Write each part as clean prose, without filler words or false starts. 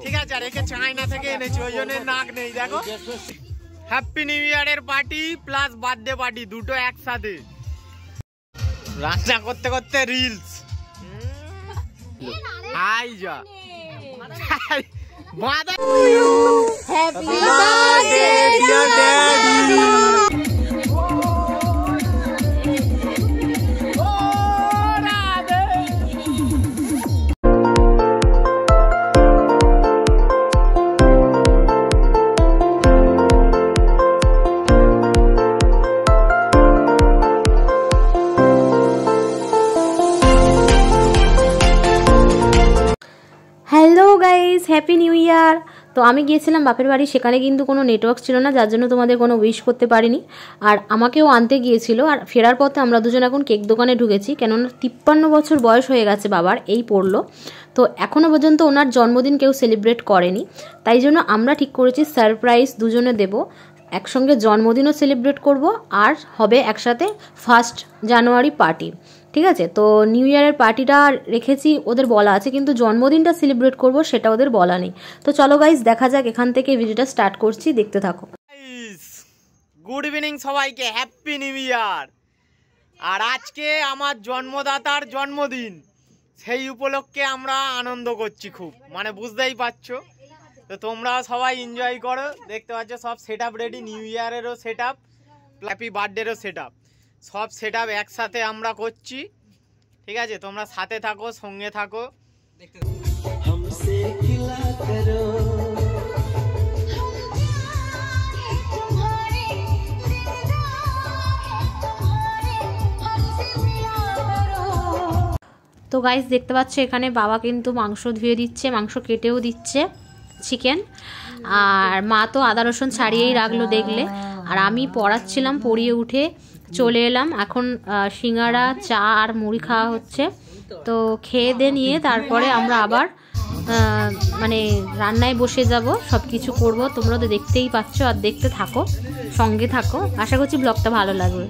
ঠিক আছে, আর একে চায়না থেকে এনেছি, ওই জন্য নাক নেই। দেখো, হ্যাপি নিউ ইয়ারের পার্টি প্লাস বার্থডে পার্টি দুটো একসাথে। রান্না করতে করতে রিলস। হাই যা happy birthday dear daddy. Hello guys, happy new year. তো আমি গিয়েছিলাম বাপের বাড়ি, সেখানে কিন্তু কোনো নেটওয়ার্ক ছিল না, যার জন্য তোমাদের কোনো উইশ করতে পারিনি। আর আমাকেও আনতে গিয়েছিল, আর ফেরার পথে আমরা দুজন এখন কেক দোকানে ঢুকেছি, কেননা 53 বছর বয়স হয়ে গেছে বাবার, এই পড়লো। তো এখনও পর্যন্ত ওনার জন্মদিন কেউ সেলিব্রেট করেনি, তাই জন্য আমরা ঠিক করেছি সারপ্রাইজ দুজনে দেব, একসঙ্গে জন্মদিনও সেলিব্রেট করব, আর হবে একসাথে 1 জানুয়ারি পার্টি। ঠিক আছে, তো নিউ ইয়ারের পার্টিটা রেখেছি, ওদের বলা আছে, কিন্তু জন্মদিনটা সেলিব্রেট করব সেটা ওদের বলা নেই। তো চলো গাইস, দেখা যাক, এখান থেকে ভিডিওটা স্টার্ট করছি, দেখতে থাকো। গুড ইভিনিং সবাইকে, হ্যাপি নিউ ইয়ার। আর আজকে আমার জন্মদাতার জন্মদিন, সেই উপলক্ষে আমরা আনন্দ করছি খুব, মানে বুঝতেই পারছো। তো তোমরা সবাই এনজয় করো, দেখতে পাচ্ছ সব সেট আপ রেডি, নিউ ইয়ারেরও সেট আপ, হ্যাপি বার্থডেরও সেট আপ, সব সেট আপ একসাথে আমরা করছি। ঠিক আছে, তোমরা সাথে থাকো, সঙ্গে থাকো। তো গাইস দেখতে পাচ্ছ, এখানে বাবা কিন্তু মাংস ধুয়ে দিচ্ছে, মাংস কেটেও দিচ্ছে, চিকেন। আর মা তো আদা রসুন ছাড়িয়েই রাখলো দেখলে। আর আমি পড়াচ্ছিলাম, পড়িয়ে উঠে চলে এলাম, এখন সিঙ্গারা, চা আর মুড়ি খাওয়া হচ্ছে। তো খেয়ে দিয়ে নিয়ে তারপরে আমরা আবার মানে রান্নায় বসে যাব, সব কিছু করবো, তোমরা তো দেখতেই পাচ্ছ। আর দেখতে থাকো, সঙ্গে থাকো, আশা করছি ব্লগটা ভালো লাগবে।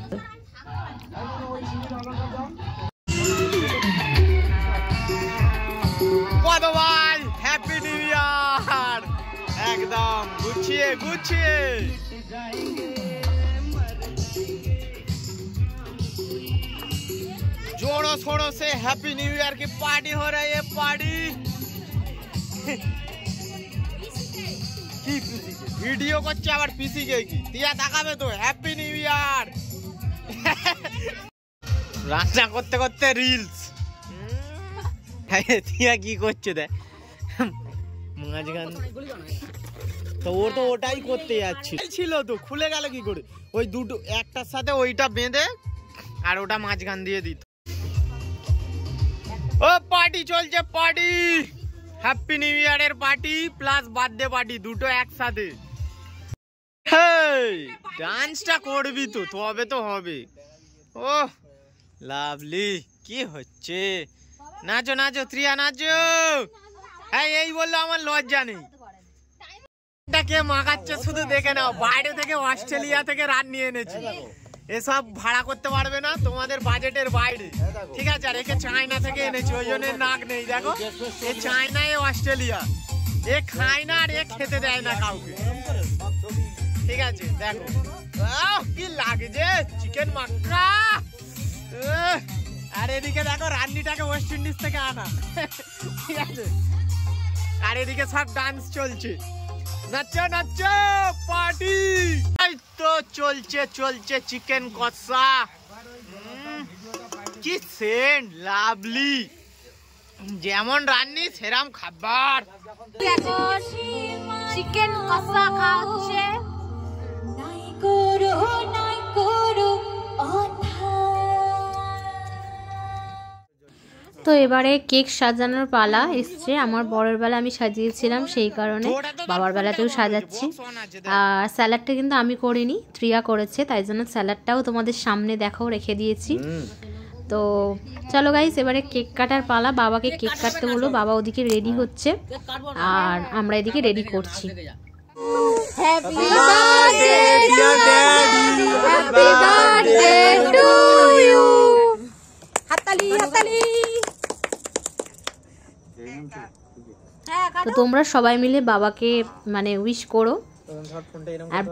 হ্যাপি নিউ ইয়ার, একদম গুছিয়ে গুছিয়ে। जोरों शोरों से हैप्पी न्यू ईयर की पार्टी हो रही है, पार्टी। वीडियो করছে আবার পিসি কে কি তিয়া দেখাবে তো, হ্যাপি নিউ ইয়ার। রান্না করতে করতে রিলস। তিয়া কি করছে দেখ, মাঝখান তো ও তো ওটাই করতে যাচ্ছে ছিল, তো খুলে গেল কি করে? ওই দুটো একটার সাথে ওইটা বেঁধে আর ওটা মাঝখান দিয়ে দিত। ও পার্টি চলছে, পার্টি, হ্যাপি নিউ ইয়ারের পার্টি প্লাস বার্থডে পার্টি দুটো একসাথে। ডান্সটা করবি তো, তবে তো হবে। ও লাভলি, কি হচ্ছে? নাচো নাচো ত্রিয়া, নাচো। হ্যাঁ, এই বললো, আমার লজ্জা নেই। কে মাখাচ্ছে শুধু দেখে নাও, বাইরে থেকে অস্ট্রেলিয়া থেকে রান নিয়ে এনেছি, এসব ভাড়া করতে পারবে না, তোমাদের বাজেটের বাইরে। ঠিক আছে, আর একে চায়না থেকে এনেছি, ওই জন্য নাক নেই। দেখো, এ চায়না, এ অস্ট্রেলিয়া, এ খায় না আর এ খেতে দেয় না কাউকে। ঠিক আছে, দেখো কি লাগছে, চিকেন মাক্কা। আর এদিকে দেখো, রান্নিটাকে ওয়েস্ট ইন্ডিজ থেকে আনা। ঠিক আছে, আর এদিকে সব ডান্স চলছে, নাচো নাচো পার্টি। তো চলছে চলছে চিকেন কষা, কি সেন্ট, লাভলি, যেমন রান্নি সেরাম খাবার। চিকেন কষা খাওয়া হচ্ছে। তো এবারে কেক সাজানোর পালা এসছে। আমার বড়ের বেলা আমি সাজিয়েছিলাম, সেই কারণে বাবার বেলাতেও সাজাচ্ছি। আর স্যালাডটা কিন্তু আমি করিনি, ত্রিয়া করেছে, তাই জন্য স্যালাডটাও তোমাদের সামনে দেখাও রেখে দিয়েছি। তো চলো গাইস, এবারে কেক কাটার পালা। বাবাকে কেক কাটতে বলো, বাবা ওদিকে রেডি হচ্ছে আর আমরা এদিকে রেডি করছি। Happy birthday dear daddy, happy birthday to you. হাততালি হাততালি। তো তোমরা সবাই মিলে বাবাকে মানে উইশ করো। আর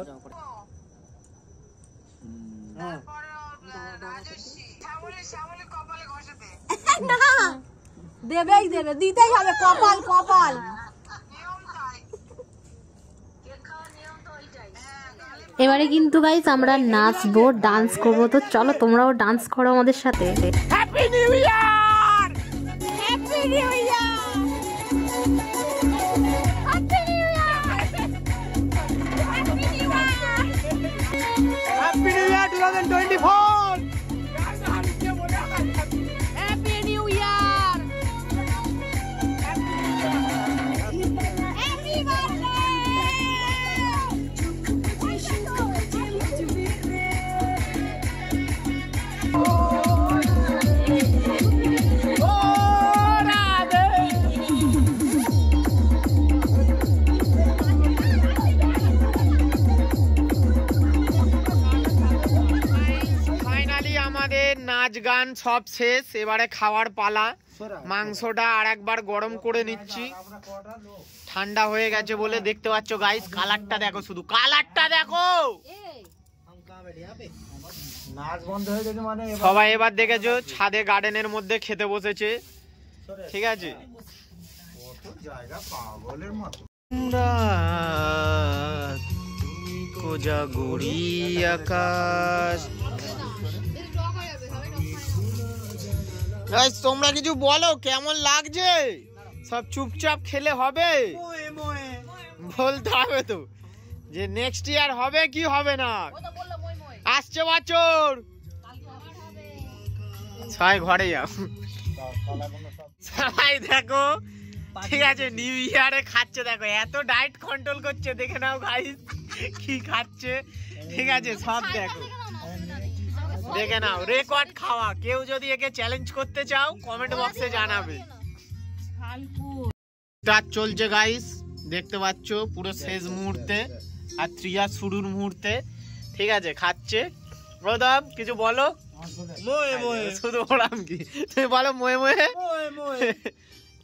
দেবেই দেবে, দিতেই হবে, কপাল কপাল। এবারে কিন্তু গাইস আমরা নাচবো, ডান্স করবো। তো চলো তোমরাও ডান্স করো আমাদের সাথে। Happy new year, happy new year, happy new year, happy new year, happy new year 2024। Happy new year, happy birthday. আমাদের নাচ গান সব শেষ, এবারে খাওয়ার পালা। মাংসটা আর একবার গরম করে নিচ্ছি, ঠান্ডা হয়ে গেছে বলে। দেখতে পাচ্ছ গাইস, কালারটা দেখো, শুধু কালারটা দেখো। সবাই এবার দেখেছো ছাদে গার্ডেনের মধ্যে খেতে বসেছে, ঠিক আছে। কোজাগরি আকাশ। তোমরা কিছু বলো, কেমন লাগছে? সব চুপচাপ খেলে হবে? বলতে হবে তো যে নেক্সট ইয়ার হবে কি হবে না। আসছে বছর সবাই ঘরে যাও, সবাই দেখো, ঠিক আছে। নিউ ইয়ারে খাচ্ছে, দেখো এত ডায়েট কন্ট্রোল করছে, দেখে নাও গাইস কি খাচ্ছে, ঠিক আছে। সব দেখো, দেখে নাও, রেকর্ড খাওয়া। কেউ যদি একে চ্যালেঞ্জ করতে চাও কমেন্ট বক্সে জানাবে। স্টার্ট চলছে গাইস, দেখতে পাচ্ছ পুরো শেষ মুহূর্তে, আর ত্রিয়া শুরুর মুহূর্তে, ঠিক আছে। খাচ্ছে। প্রথম কিছু বলো। শুধু বললাম কি, তুমি বলো মোয়ে মোয়ে।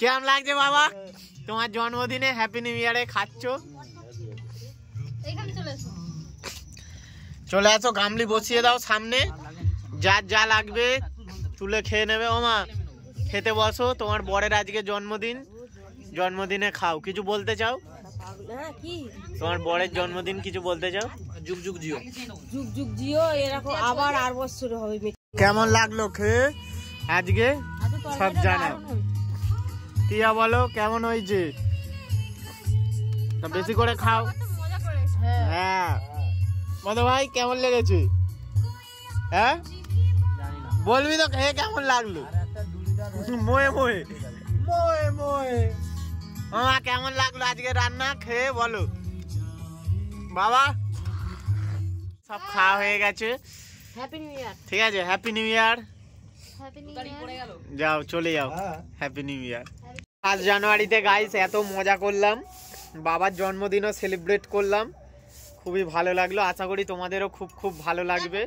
কেমন লাগছে বাবা তোমার জন্মদিনে, হ্যাপি নিউ ইয়ারে খাচ্ছ? চলে আসো, গামলি বসিয়ে দাও সামনে, যার যা লাগবে তুলে খেয়ে নেবে। ওমা খেতে বসো, তোমার বরের আজকে জন্মদিন, জন্মদিনে খাও। কিছু বলতে চাও? তোমার বরের জন্মদিন, কিছু বলতে চাও? যুগ যুগ জিও, যুগ যুগ জিও, এরকম আবার আর বছর হবে। কেমন লাগলো খেয়ে আজকে সব জানাও। টিয়া বলো কেমন হয়েছে? বেশি করে খাও। হ্যাঁ মধু ভাই কেমন লেগেছে? হ্যাঁ বলবি তো খেয়ে কেমন লাগলো? মোয়ে মোয়ে মোয়ে মোয়ে। মামা কেমন লাগলো আজকে রান্না খেয়ে বলো। বাবা সব খাওয়া হয়ে গেছে, হ্যাপি নিউ ইয়ার, ঠিক আছে। Happy new year, happy new year. যাও চলে যাও, হ্যাপি নিউ ইয়ার। 5 জানুয়ারিতে গাইস এত মজা করলাম, বাবার জন্মদিনও সেলিব্রেট করলাম, খুবই ভালো লাগলো। আশা করি তোমাদেরও খুব খুব ভালো লাগবে।